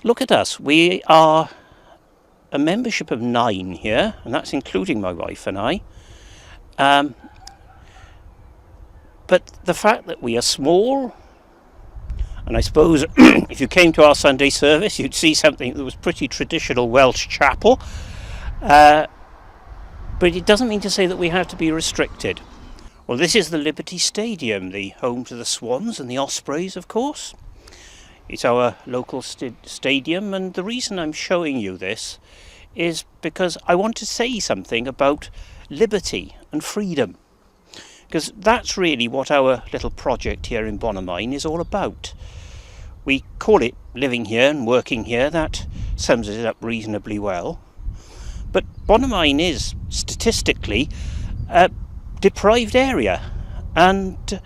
Look at us. We are a membership of 9 here, and that's including my wife and I. But the fact that we are small, and I suppose if you came to our Sunday service, you'd see something that was pretty traditional Welsh chapel. But it doesn't mean to say that we have to be restricted. Well, this is the Liberty Stadium, the home to the Swans and the Ospreys, of course. It's our local stadium, and the reason I'm showing you this is because I want to say something about liberty and freedom. Because that's really what our little project here in Bonymaen is all about. We call it living here and working here. That sums it up reasonably well. But Bonymaen is, statistically, a deprived area, and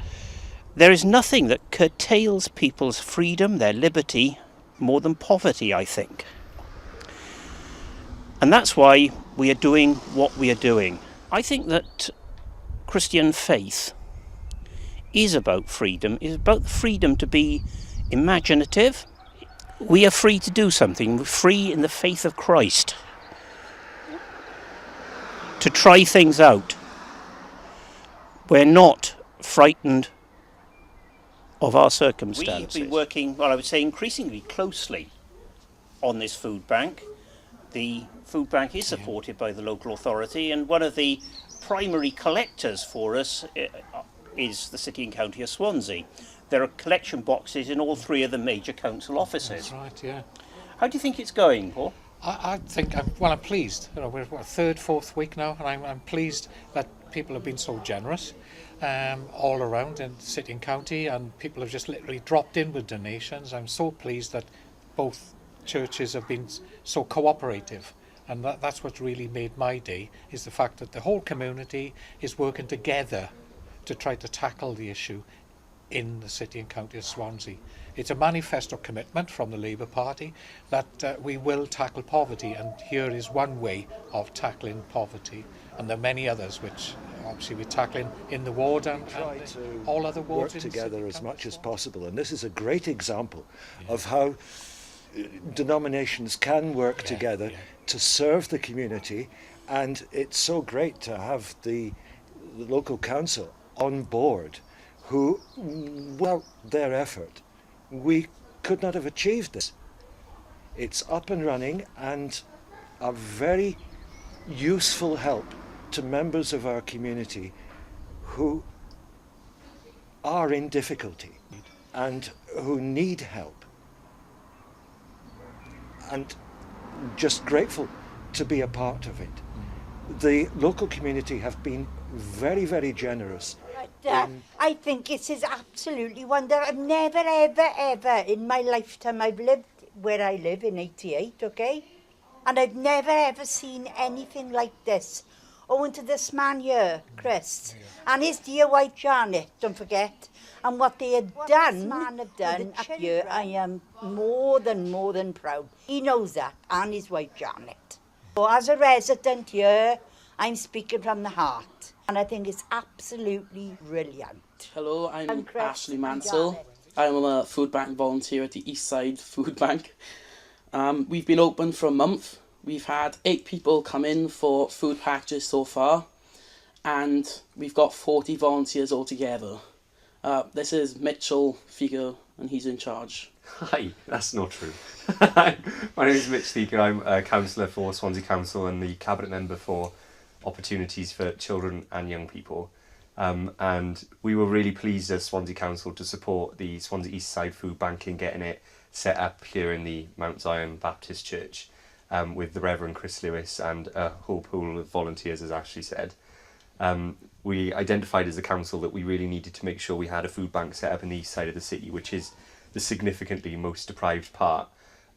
there is nothing that curtails people's freedom, their liberty, more than poverty, I think. And that's why we are doing what we are doing. I think that Christian faith is about freedom, is about the freedom to be imaginative. We are free to do something. We're free in the faith of Christ to try things out. We're not frightened of our circumstances. We've been working, well, I would say, increasingly closely on this food bank. The food bank is supported by the local authority, and one of the primary collectors for us is the City and County of Swansea. There are collection boxes in all 3 of the major council offices. That's right, yeah. How do you think it's going, Paul? I think, I'm pleased. You know, we're third, fourth week now, and I'm pleased that people have been so generous all around in City and County, and people have just literally dropped in with donations. I'm so pleased that both churches have been so cooperative, and that's what really made my day, is the fact that the whole community is working together to try to tackle the issue in the City and County of Swansea. It's a manifesto commitment from the Labour Party that we will tackle poverty, and here is one way of tackling poverty, and there are many others which obviously we're tackling in the ward and try to all other wards work together as much as possible, and this is a Yeah. great example of how denominations can work together to serve the community, and it's so great to have the local council on board who, without their effort, we could not have achieved this. It's up and running and a very useful help to members of our community who are in difficulty and who need help. And just grateful to be a part of it. The local community have been very, very generous. I think it is absolutely wonderful. I've never, ever, ever in my lifetime, I've lived where I live in 88, okay? And I've never, ever seen anything like this. Owing to this man here, Chris, and his dear wife Janet, don't forget. And what they had done up here, I am more than proud. He knows that, and his wife Janet. So as a resident here, I'm speaking from the heart, and I think it's absolutely brilliant. Hello, I'm Chris Ashley and Mansell. Janet. I'm a food bank volunteer at the East Side Food Bank. We've been open for a month. We've had 8 people come in for food packages so far, and we've got 40 volunteers altogether. This is Mitchell Figo, and he's in charge. Hi, that's not true. My name is Mitch Theaker. I'm a councillor for Swansea Council and the cabinet member for opportunities for children and young people. And we were really pleased as Swansea Council to support the Swansea East Side Food Bank in getting it set up here in the Mount Zion Baptist Church with the Reverend Chris Lewis and a whole pool of volunteers, as Ashley said. We identified as a council that we really needed to make sure we had a food bank set up in the east side of the city, which is the significantly most deprived part.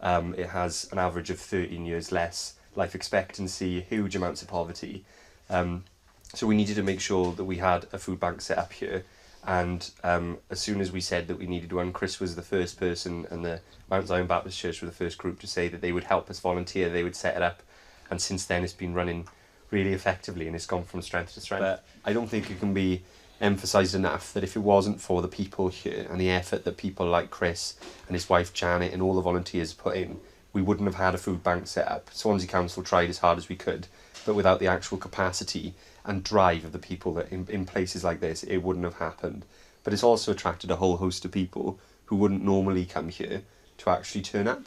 It has an average of 13 years less life expectancy, huge amounts of poverty. So we needed to make sure that we had a food bank set up here. And as soon as we said that we needed one, Chris was the first person, and the Mount Zion Baptist Church were the first group to say that they would help us volunteer, they would set it up. And since then it's been running really effectively, and it's gone from strength to strength. But I don't think it can be emphasised enough that if it wasn't for the people here and the effort that people like Chris and his wife Janet and all the volunteers put in, we wouldn't have had a food bank set up. Swansea Council tried as hard as we could, but without the actual capacity and drive of the people that in places like this, it wouldn't have happened. But it's also attracted a whole host of people who wouldn't normally come here to actually turn up.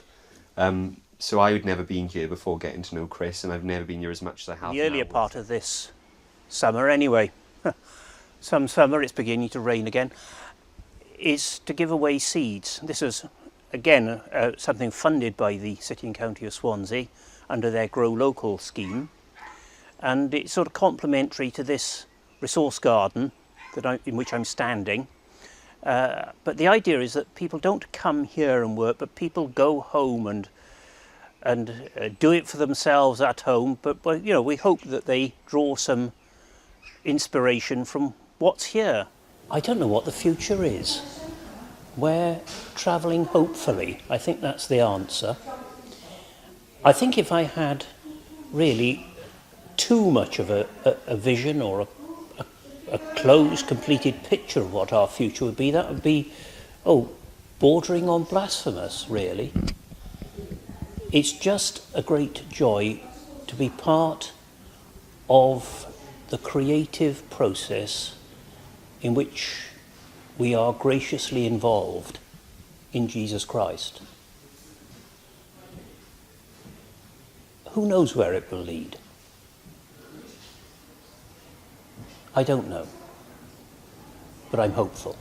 So I had never been here before getting to know Chris, and I've never been here as much as I have The earlier now. part of this summer anyway, some summer, it's beginning to rain again, is to give away seeds. This is, again, something funded by the City and County of Swansea under their Grow Local scheme. And it's sort of complementary to this resource garden in which I'm standing. But the idea is that people don't come here and work, but people go home and do it for themselves at home. But you know, we hope that they draw some inspiration from what's here. I don't know what the future is. We're travelling hopefully. I think that's the answer. I think if I had really too much of a vision or a closed, completed picture of what our future would be, that would be, bordering on blasphemous, really. It's just a great joy to be part of the creative process in which we are graciously involved in Jesus Christ. Who knows where it will lead? I don't know, but I'm hopeful.